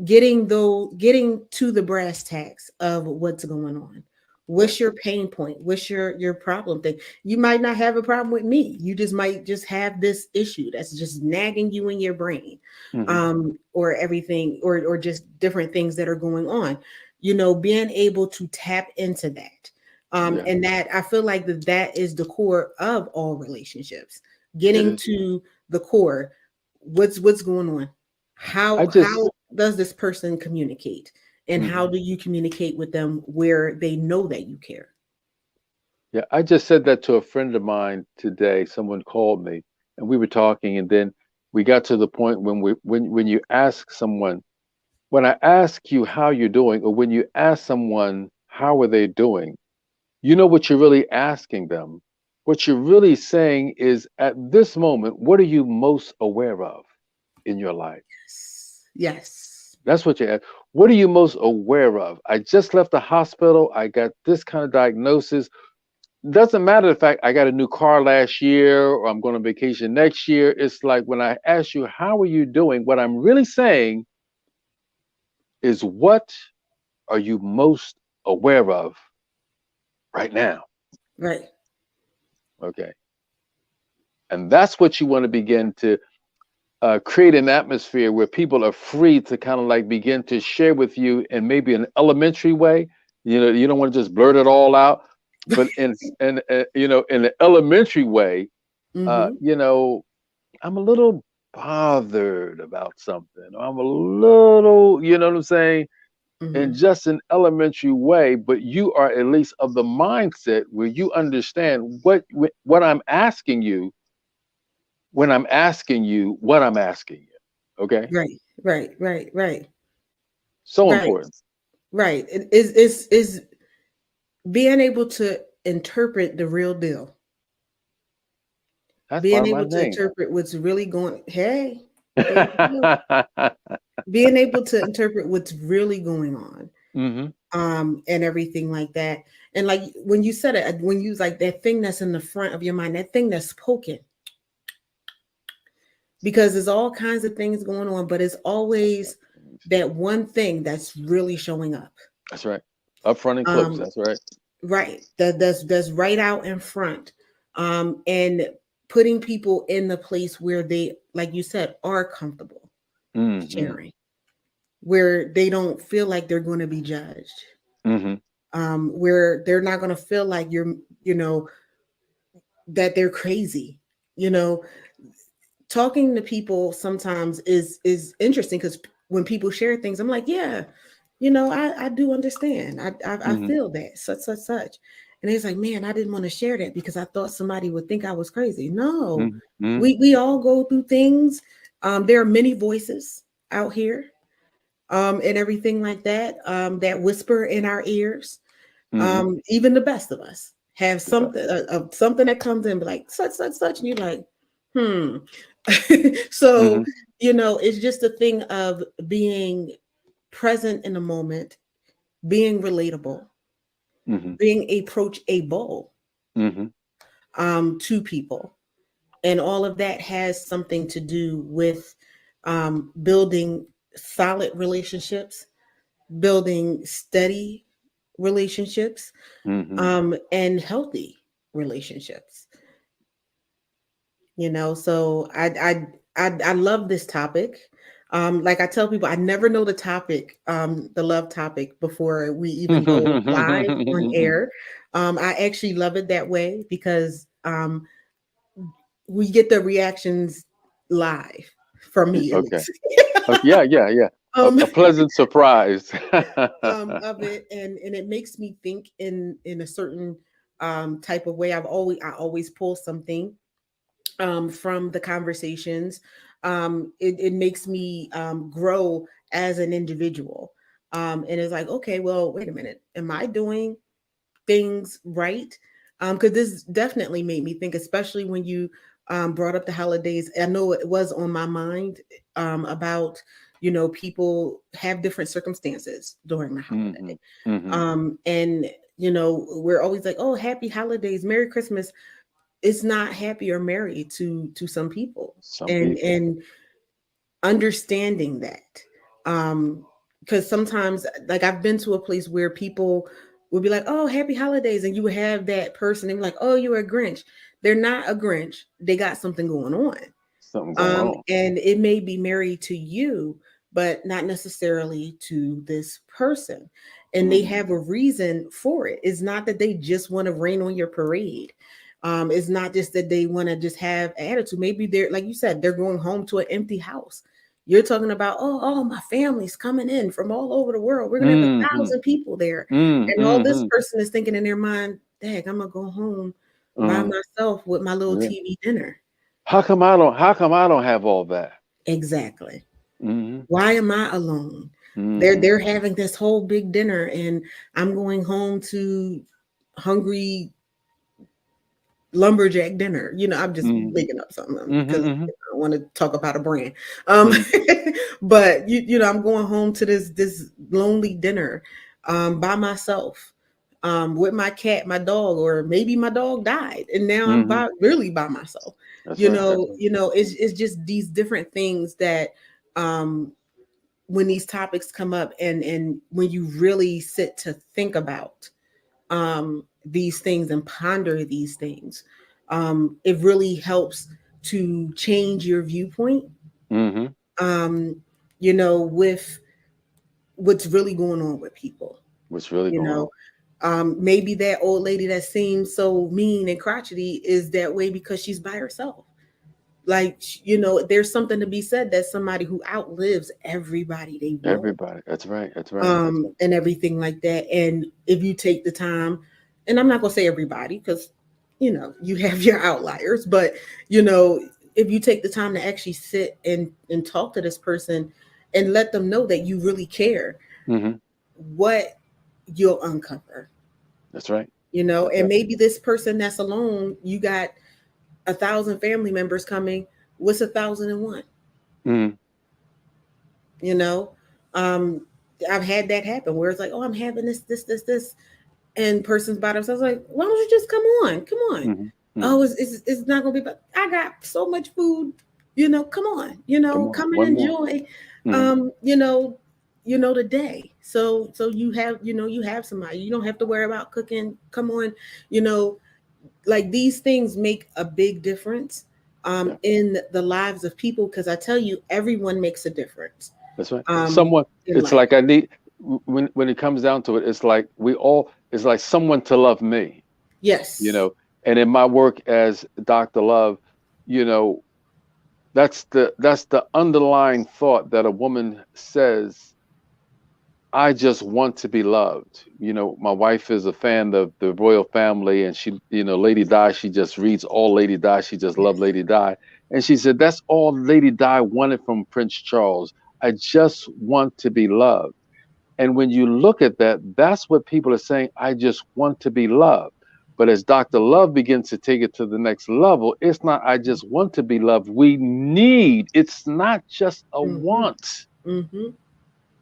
getting to the brass tacks of what's going on. What's Yes. your pain point? What's your problem thing? You might not have a problem with me, you just might just have this issue that's just nagging you in your brain, Mm-hmm. or everything, or just different things that are going on. Being able to tap into that, Yeah. and that, I feel like that is the core of all relationships. It Getting is. to the core. What's going on? I How just. does this person communicate, and Mm-hmm. how do you communicate with them where they know that you care? Yeah. I just said that to a friend of mine today. Someone called me, and we were talking, and then we got to the point when you ask someone, when I ask you how you're doing, or when you ask someone how are they doing, you know what you're really asking them. What you're really saying is, at this moment, what are you most aware of in your life? Yes. That's what you're at. What are you most aware of? I just left the hospital. I got this kind of diagnosis. doesn't matter the fact I got a new car last year or I'm going on vacation next year. It's like when I ask you, how are you doing? What I'm really saying is, what are you most aware of right now? Right. Okay. And that's what you want to begin to create an atmosphere where people are free to kind of like begin to share with you in maybe an elementary way. You know, you don't want to just blurt it all out, but in you know, in an elementary way. Mm-hmm. You know, I'm a little bothered about something. Or I'm a little, you know what I'm saying, in Mm-hmm. just an elementary way. But you are at least of the mindset where you understand what I'm asking you when I'm asking you what I'm asking you. Okay, Right. Right. Right. Right. so Right. important. Right. It is being able to interpret the real deal. That's part Being of my able to name. interpret what's really going. Hey, there you go. Being able to interpret what's really going on, Hmm. and everything like that. And like when you said it, when you was like that thing that's in the front of your mind, that thing that's poking, because there's all kinds of things going on, but it's always that one thing that's really showing up. That's right. Up front and close. Um, That's right. right. That's right out in front. And putting people in the place where they, like you said, are comfortable Hmm. sharing, where they don't feel like they're going to be judged, Hmm. where they're not going to feel like you know, that they're crazy. You know, talking to people sometimes is interesting because when people share things, I'm like, yeah, you know, I do understand. I Hmm. feel that such. And it's like, man, I didn't want to share that because I thought somebody would think I was crazy. No, Hmm. we all go through things. There are many voices out here, and everything like that, that whisper in our ears. Hmm. Even the best of us have Yeah. something that comes in, be like such, and you're like, hmm. So, Hmm. you know, it's just a thing of being present in the moment, being relatable, Hmm. being approachable, Hmm. to people. And all of that has something to do with, building solid relationships, building steady relationships, Hmm. and healthy relationships. You know, so I love this topic. Like I tell people, I never know the topic, the love topic, before we even go live on air. I actually love it that way because, we get the reactions live from me at Okay. least. Yeah, yeah, yeah. um, A pleasant surprise. of it, and it makes me think in a certain, type of way. I always pull something, from the conversations. It makes me, grow as an individual. And it's like, okay, well, wait a minute, am I doing things right? Because this definitely made me think, especially when you, brought up the holidays. I know it was on my mind, about, you know, people have different circumstances during the Hmm. holiday. Hmm. And you know, we're always like, oh, happy holidays, Merry Christmas. It's not happy or merry to some people. Some people. And understanding that, because sometimes, like, I've been to a place where people would be like, oh, happy holidays, and you would have that person and be like, oh, you're a Grinch. They're not a Grinch, they got something going on. Something going on. And it may be married to you, but not necessarily to this person. And they Hmm. have a reason for it. It's not that they just want to rain on your parade. It's not just that they want to just have attitude. Maybe they're, like you said, they're going home to an empty house. You're talking about, oh, my family's coming in from all over the world. We're gonna have Hmm. 1,000 people there. And all this Hmm. person is thinking in their mind, dang, I'm gonna go home by Uh, myself with my little yeah. TV dinner. How come I don't? How come I don't have all that? Exactly. Hmm. Why am I alone? Hmm. They're having this whole big dinner, and I'm going home to hungry lumberjack dinner. You know, I'm just Hmm. making up something because Hmm. I want to talk about a brand. Um, Hmm. but you know, I'm going home to this lonely dinner, by myself. with my cat, my dog, or maybe my dog died, and now I'm Hmm. really by myself. That's right. That's right. It's just these different things that um, when these topics come up, and when you really sit to think about these things and ponder these things, it really helps to change your viewpoint. Hmm. Um, with what's really going on with people. What's really You going on? know, maybe that old lady that seems so mean and crotchety is that way because she's by herself. Like, there's something to be said that somebody who outlives everybody they know, Everybody. That's right. That's right. That's right. and everything like that. And if you take the time, and I'm not gonna say everybody because you have your outliers, but you know, if you take the time to actually sit and talk to this person and let them know that you really care, Hmm. what you'll uncover. That's right. That's And right. maybe this person that's alone, you got 1,000 family members coming. What's 1,001? Hmm. You know, um, I've had that happen where it's like, oh, I'm having this, and person's by themselves. Like, why don't you just come on? Hmm. Oh, Hmm. it's not gonna be. But I got so much food. Come on. Come on. Come and One more. enjoy. Hmm. Um, the day. So you have somebody. You don't have to worry about cooking. Come on, you know, like these things make a big difference Yeah. in the lives of people, because I tell you, everyone makes a difference That's right. um Someone. in It's life. like I need when it comes down to it. It's like we all. It's like someone to love me. You Yes. know. And in my work as Dr. Love, you know, that's the underlying thought that a woman says, I just want to be loved. You know, my wife is a fan of the royal family, and she, Lady Di, she just reads all Lady Di. She just loved Lady Di. And she said, that's all Lady Di wanted from Prince Charles. I just want to be loved. And when you look at that, that's what people are saying. I just want to be loved. But as Dr. Love begins to take it to the next level, it's not, I just want to be loved. It's not just a Mm-hmm. want. Mm-hmm.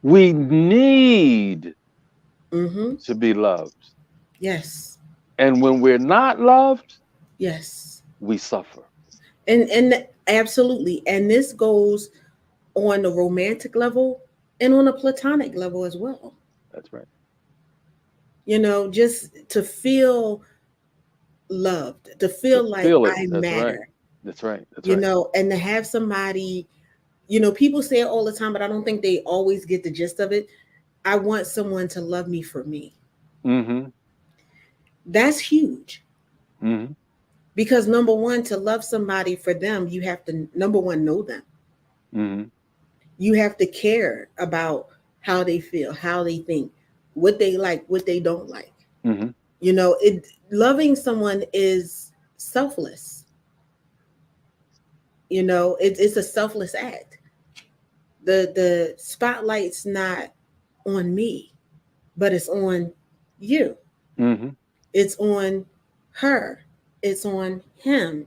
We need Mm-hmm. to be loved. Yes. And when we're not loved, Yes. we suffer. And absolutely. And this goes on the romantic level and on a platonic level as well. That's right. Just to feel loved, to To feel like feel it. I That's right. matter, That's right. That's right. and to have somebody, people say it all the time, but I don't think they always get the gist of it. I want someone to love me for me. Mm-hmm. That's huge. Mm-hmm. Because number one, to love somebody for them, you have to, number one, know them. Mm-hmm. You have to care about how they feel, how they think, what they like, what they don't like. Mm-hmm. It loving someone is selfless. It's a selfless act. The spotlight's not on me, but it's on you. Mm-hmm. It's on her. It's on him.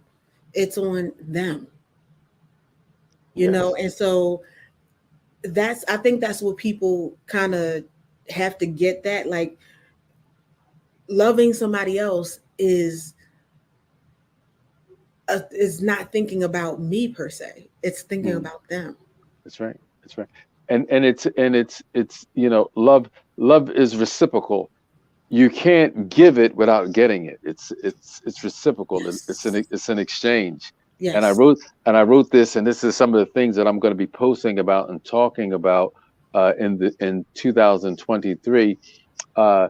It's on them. Yes. And so I think that's what people kind of have to get, that like loving somebody else is not thinking about me per se. It's thinking Mm-hmm. about them. That's right. That's right. And love is reciprocal. You can't give it without getting it. It's reciprocal. Yes. It's an exchange. And I Yes. wrote and I wrote this, and this is some of the things that I'm going to be posting about and talking about in 2023. Uh,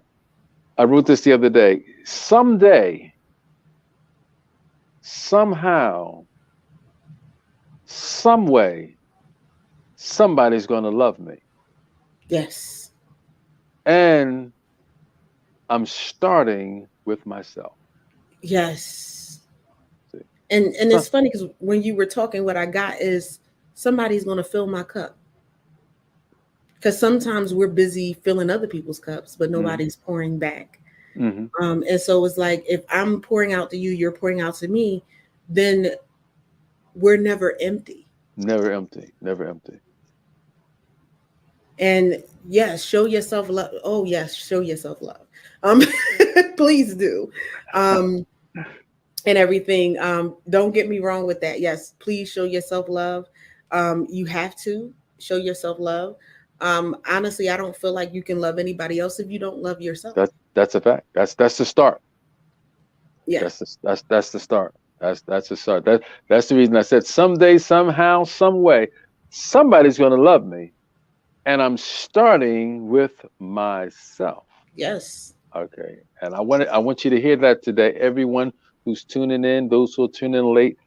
I wrote this the other day. Someday, somehow, some way, somebody's going to love me, Yes. and I'm starting with myself. Yes. See, And so, it's funny because when you were talking, what I got is somebody's going to fill my cup. Because sometimes we're busy filling other people's cups, but hmm. nobody's pouring back. Hmm. And so it's like, if I'm pouring out to you, you're pouring out to me, then we're never empty. Never empty, never empty. And yes, show yourself love. Oh yes, show yourself love. Um, Please do. Um, and everything. Don't get me wrong with that. Yes, please show yourself love. You have to show yourself love. Honestly, I don't feel like you can love anybody else if you don't love yourself. That's a fact. That's the start. Yeah. That's the start. That's the start. That's the reason I said someday, somehow, some way, somebody's going to love me, and I'm starting with myself. Yes. Okay, and I want you to hear that today. Everyone who's tuning in, those who are tuning in late,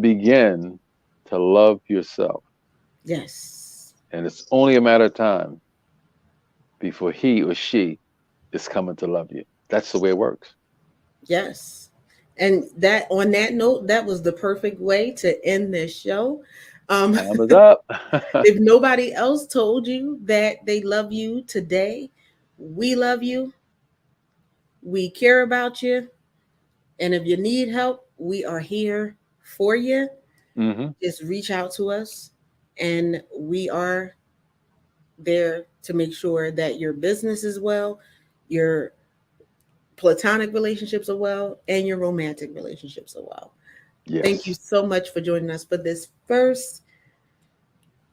begin to love yourself, Yes. and it's only a matter of time before he or she is coming to love you. That's the way it works. Yes. And that on that note, that was the perfect way to end this show. Um, Time is up. if nobody else told you that they love you today, we love you. We care about you. And if you need help, we are here for you. Hmm. Just reach out to us, and we are there to make sure that your business is well, your platonic relationships are well, and your romantic relationships are well. Thank you Yes. so much for joining us for this first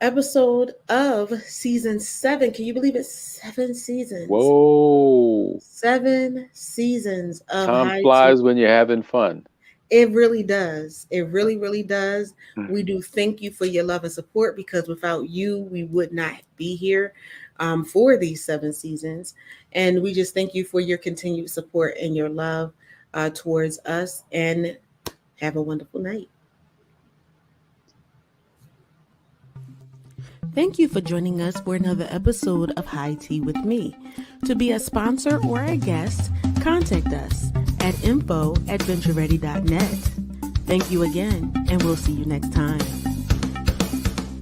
episode of season 7. Can you believe it? 7 seasons. Whoa. 7 seasons of Time high tea. flies when you're having fun. It really does. It really, really does. We do thank you for your love and support, because without you, we would not be here for these 7 seasons. And we just thank you for your continued support and your love towards us. And have a wonderful night. Thank you for joining us for another episode of High Tea with Me. To be a sponsor or a guest, contact us at info@ventureready.net. Thank you again, and we'll see you next time.